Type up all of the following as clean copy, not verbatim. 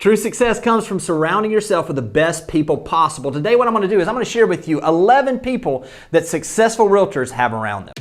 True success comes from surrounding yourself with the best people possible. Today what I'm going to do is I'm going to share with you 11 people that successful realtors have around them.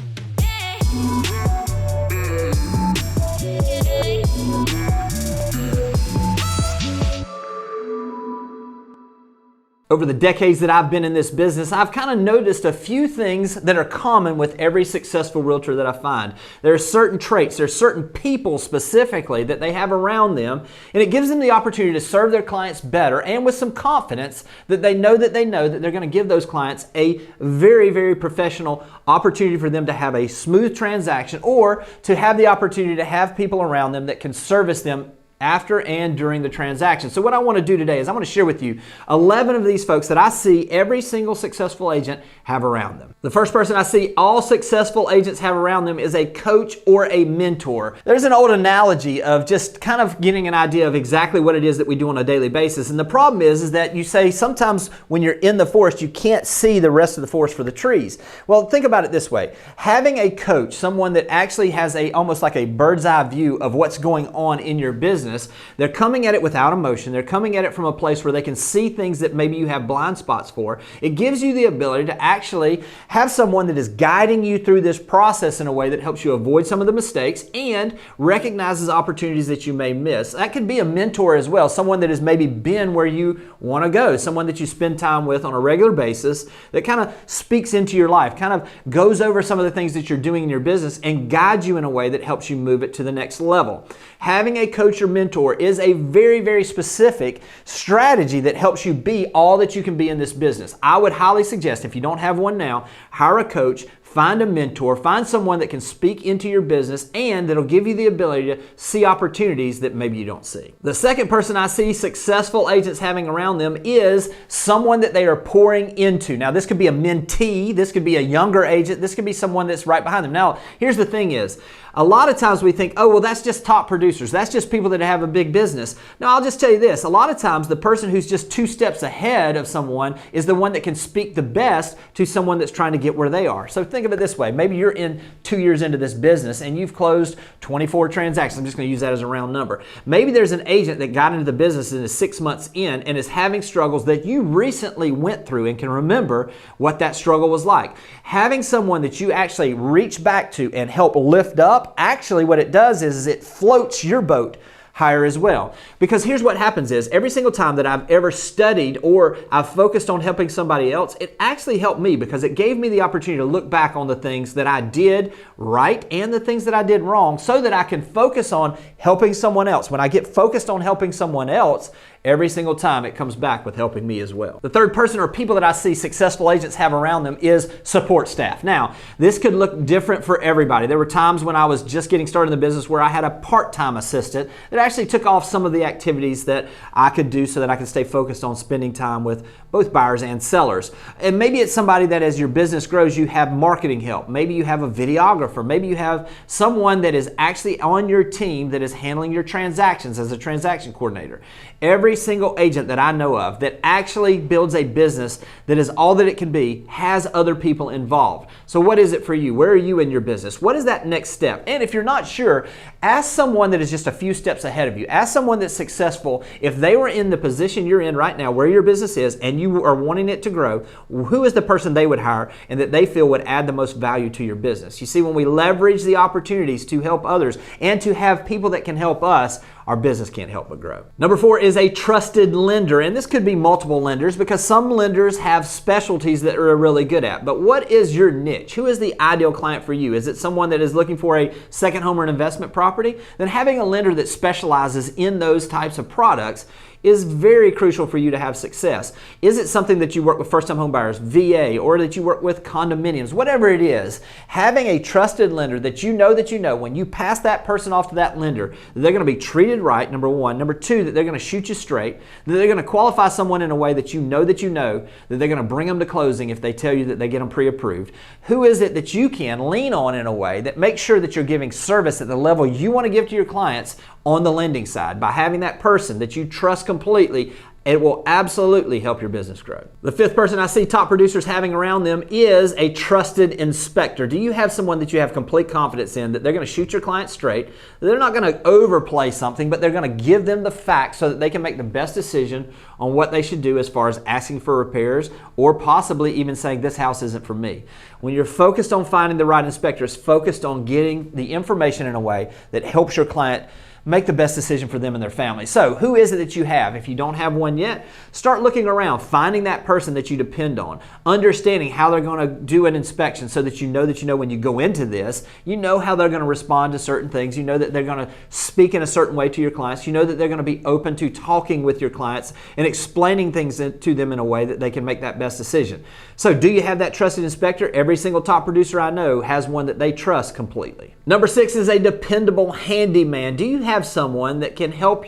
Over the decades that I've been in this business, I've kind of noticed a few things that are common with every successful realtor that I find. There are certain traits, there are certain people specifically that they have around them, and it gives them the opportunity to serve their clients better and with some confidence that they know that they're going to give those clients a very, very professional opportunity for them to have a smooth transaction or to have the opportunity to have people around them that can service them after and during the transaction. So what I want to do today is I want to share with you 11 of these folks that I see every single successful agent have around them. The first person I see all successful agents have around them is a coach or a mentor. There's an old analogy of just kind of getting an idea of exactly what it is that we do on a daily basis. And the problem is that you say sometimes when you're in the forest, you can't see the rest of the forest for the trees. Well, think about it this way. Having a coach, someone that actually has almost like a bird's eye view of what's going on in your business, they're coming at it without emotion. They're coming at it from a place where they can see things that maybe you have blind spots for. It gives you the ability to actually have someone that is guiding you through this process in a way that helps you avoid some of the mistakes and recognizes opportunities that you may miss. That could be a mentor as well, someone that has maybe been where you want to go, someone that you spend time with on a regular basis that kind of speaks into your life, kind of goes over some of the things that you're doing in your business and guides you in a way that helps you move it to the next level. Having a coach or mentor is a very, very specific strategy that helps you be all that you can be in this business. I would highly suggest, if you don't have one now, hire a coach, find a mentor, find someone that can speak into your business and that'll give you the ability to see opportunities that maybe you don't see. The second person I see successful agents having around them is someone that they are pouring into. Now, this could be a mentee, this could be a younger agent, this could be someone that's right behind them. Now, here's the thing is, a lot of times we think, oh, well, that's just top producers. That's just people that have a big business. No, I'll just tell you this. A lot of times the person who's just 2 steps ahead of someone is the one that can speak the best to someone that's trying to get where they are. So think of it this way. Maybe you're in 2 years into this business and you've closed 24 transactions. I'm just going to use that as a round number. Maybe there's an agent that got into the business and is 6 months in and is having struggles that you recently went through and can remember what that struggle was like. Having someone that you actually reach back to and help lift up, actually what it does is it floats your boat higher as well. Because here's what happens is every single time that I've ever studied or I've focused on helping somebody else, it actually helped me because it gave me the opportunity to look back on the things that I did right and the things that I did wrong so that I can focus on helping someone else. When I get focused on helping someone else, every single time it comes back with helping me as well. The third person or people that I see successful agents have around them is support staff. Now, this could look different for everybody. There were times when I was just getting started in the business where I had a part-time assistant that actually took off some of the activities that I could do so that I could stay focused on spending time with both buyers and sellers. And maybe it's somebody that as your business grows, you have marketing help. Maybe you have a videographer. Maybe you have someone that is actually on your team that is handling your transactions as a transaction coordinator. Every single agent that I know of that actually builds a business that is all that it can be has other people involved. So what is it for you? Where are you in your business? What is that next step? And if you're not sure, ask someone that is just a few steps ahead of you. Ask someone that's successful. If they were in the position you're in right now, where your business is, and you are wanting it to grow, who is the person they would hire and that they feel would add the most value to your business? You see, when we leverage the opportunities to help others and to have people that can help us, our business can't help but grow. Number 4 is a trusted lender. And this could be multiple lenders because some lenders have specialties that are really good at. But what is your niche? Who is the ideal client for you? Is it someone that is looking for a second home or an investment property? Then having a lender that specializes in those types of products is very crucial for you to have success. Is it something that you work with first-time home buyers, VA, or that you work with condominiums, whatever it is, having a trusted lender that you know when you pass that person off to that lender, they're going to be treated right, number 1. Number 2, that they're going to shoot you straight, that they're going to qualify someone in a way that you know that they're going to bring them to closing if they tell you that they get them pre-approved. Who is it that you can lean on in a way that makes sure that you're giving service at the level you want to give to your clients on the lending side by having that person that you trust completely It will absolutely help your business grow. The fifth person I see top producers having around them is a trusted inspector. Do you have someone that you have complete confidence in that they're going to shoot your client straight? They're not going to overplay something, but they're going to give them the facts so that they can make the best decision on what they should do as far as asking for repairs or possibly even saying this house isn't for me. When you're focused on finding the right inspector, it's focused on getting the information in a way that helps your client make the best decision for them and their family. So who is it that you have? If you don't have one yet, start looking around, finding that person that you depend on, understanding how they're going to do an inspection so that you know when you go into this, you know how they're going to respond to certain things. You know that they're going to speak in a certain way to your clients. You know that they're going to be open to talking with your clients and explaining things to them in a way that they can make that best decision. So do you have that trusted inspector? Every single top producer I know has one that they trust completely. Number 6 is a dependable handyman. Do you have someone that can help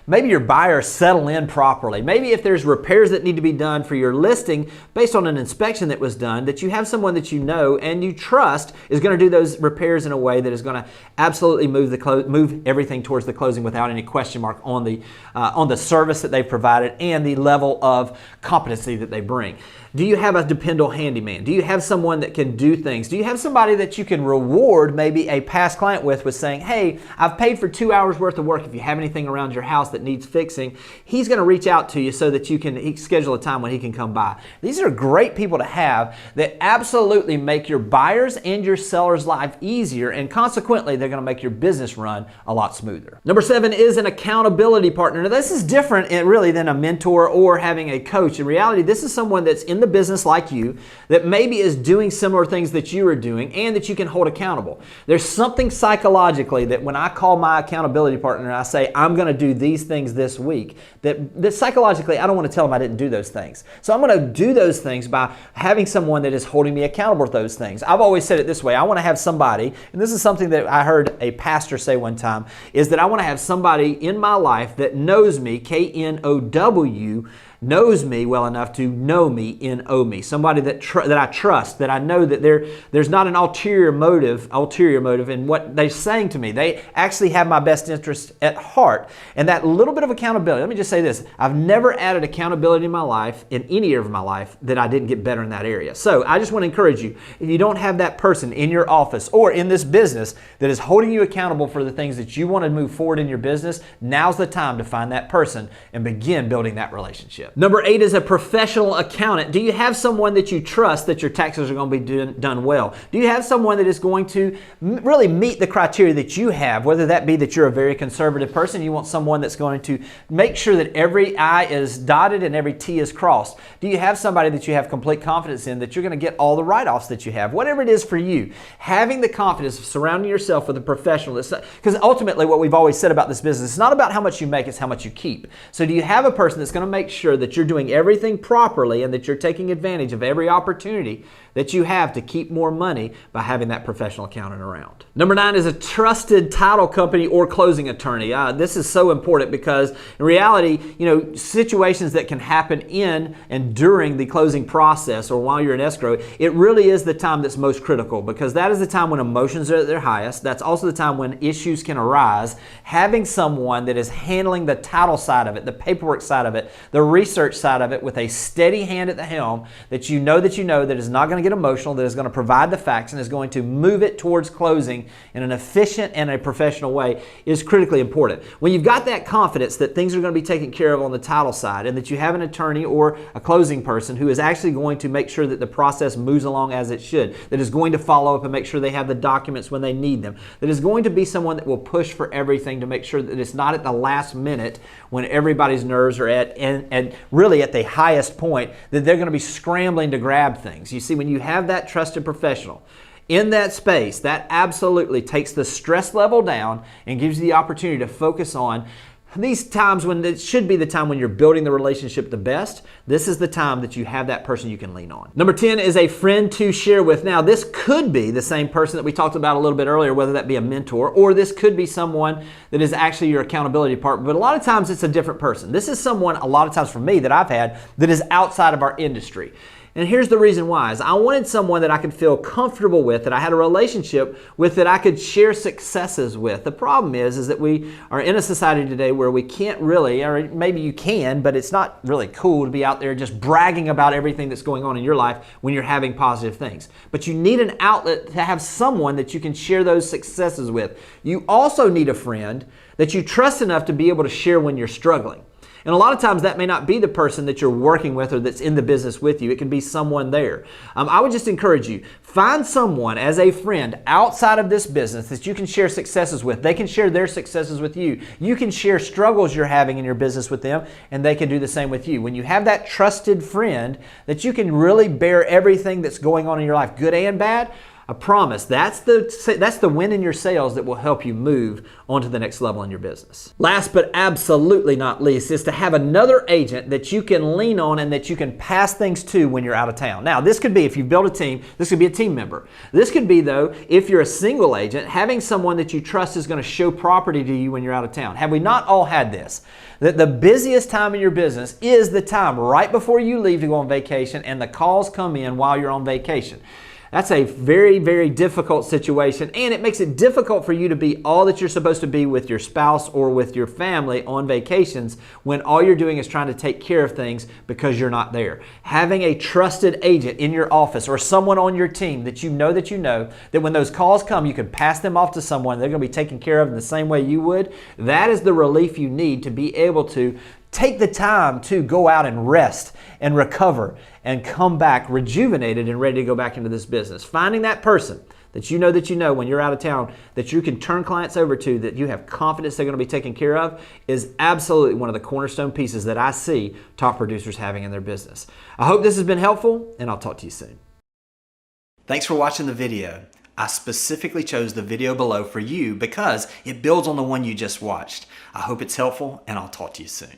maybe your buyer settle in properly? Maybe if there's repairs that need to be done for your listing based on an inspection that was done, that you have someone that you know and you trust is going to do those repairs in a way that is going to absolutely move everything towards the closing without any question mark on the service that they've provided and the level of competency that they bring. Do you have a dependable handyman? Do you have someone that can do things? Do you have somebody that you can reward maybe a past client with saying, hey, I've paid for 2 hours worth of work. If you have anything around your house that needs fixing, he's going to reach out to you so that you can schedule a time when he can come by. These are great people to have that absolutely make your buyers and your sellers' life easier, and consequently, they're going to make your business run a lot smoother. Number 7 is an accountability partner. Now, this is different really than a mentor or having a coach. In reality, this is someone that's in the business like you that maybe is doing similar things that you are doing and that you can hold accountable. There's something psychologically that when I call my accountability partner and I say, I'm going to do these things this week, that psychologically, I don't want to tell them I didn't do those things. So I'm going to do those things by having someone that is holding me accountable for those things. I've always said it this way. I want to have somebody, and this is something that I heard a pastor say one time, is that I want to have somebody in my life that knows me, K-N-O-W, knows me well enough to know me, N-O me. Somebody that I trust, that I know that there's not an ulterior motive in what they're saying to me. They actually have my best interest at heart. And that little bit of accountability, let me just say this, I've never added accountability in my life, in any area of my life, that I didn't get better in that area. So I just want to encourage you, if you don't have that person in your office or in this business that is holding you accountable for the things that you want to move forward in your business, now's the time to find that person and begin building that relationship. Number 8 is a professional accountant. Do you have someone that you trust that your taxes are going to be done well? Do you have someone that is going to really meet the criteria that you have, whether that be that you're a very conservative person, you want someone that's going to make sure that every I is dotted and every T is crossed? Do you have somebody that you have complete confidence in that you're going to get all the write-offs that you have? Whatever it is for you, having the confidence of surrounding yourself with a professional. Because ultimately what we've always said about this business, it's not about how much you make, it's how much you keep. So do you have a person that's going to make sure that you're doing everything properly and that you're taking advantage of every opportunity that you have to keep more money by having that professional accountant around? Number 9 is a trusted title company or closing attorney. This is so important because in reality, situations that can happen in and during the closing process or while you're in escrow, it really is the time that's most critical because that is the time when emotions are at their highest. That's also the time when issues can arise. Having someone that is handling the title side of it, the paperwork side of it, the research side of it with a steady hand at the helm that you know that is not going to get emotional, that is going to provide the facts and is going to move it towards closing in an efficient and a professional way is critically important. When you've got that confidence that things are going to be taken care of on the title side and that you have an attorney or a closing person who is actually going to make sure that the process moves along as it should, that is going to follow up and make sure they have the documents when they need them, that is going to be someone that will push for everything to make sure that it's not at the last minute when everybody's nerves are at and really at the highest point that they're going to be scrambling to grab things. You see, when you have that trusted professional in that space, that absolutely takes the stress level down and gives you the opportunity to focus on these times when it should be the time when you're building the relationship the best. This is the time that you have that person you can lean on. Number 10 is a friend to share with. Now, this could be the same person that we talked about a little bit earlier, whether that be a mentor, or this could be someone that is actually your accountability partner. But a lot of times it's a different person. This is someone, a lot of times for me, that I've had that is outside of our industry. And here's the reason why, is I wanted someone that I could feel comfortable with, that I had a relationship with, that I could share successes with. The problem is that we are in a society today where we can't really, or maybe you can, but it's not really cool to be out there just bragging about everything that's going on in your life when you're having positive things. But you need an outlet to have someone that you can share those successes with. You also need a friend that you trust enough to be able to share when you're struggling. And a lot of times that may not be the person that you're working with or that's in the business with you. It can be someone there. I would just encourage you, find someone as a friend outside of this business that you can share successes with. They can share their successes with you. You can share struggles you're having in your business with them, and they can do the same with you. When you have that trusted friend that you can really bear everything that's going on in your life, good and bad, I promise that's the win in your sales that will help you move on to the next level in your business. Last but absolutely not least is to have another agent that you can lean on and that you can pass things to when you're out of town. Now, this could be, if you build a team, this could be a team member. This could be, though, if you're a single agent, having someone that you trust is going to show property to you when you're out of town. Have we not all had this? That the busiest time in your business is the time right before you leave to go on vacation, and the calls come in while you're on vacation. That's a very, very difficult situation, and it makes it difficult for you to be all that you're supposed to be with your spouse or with your family on vacations when all you're doing is trying to take care of things because you're not there. Having a trusted agent in your office or someone on your team that you know that when those calls come, you can pass them off to someone, they're going to be taken care of in the same way you would. That is the relief you need to be able to take the time to go out and rest and recover and come back rejuvenated and ready to go back into this business. Finding that person that you know when you're out of town that you can turn clients over to, that you have confidence they're going to be taken care of, is absolutely one of the cornerstone pieces that I see top producers having in their business. I hope this has been helpful, and I'll talk to you soon. Thanks for watching the video. I specifically chose the video below for you because it builds on the one you just watched. I hope it's helpful, and I'll talk to you soon.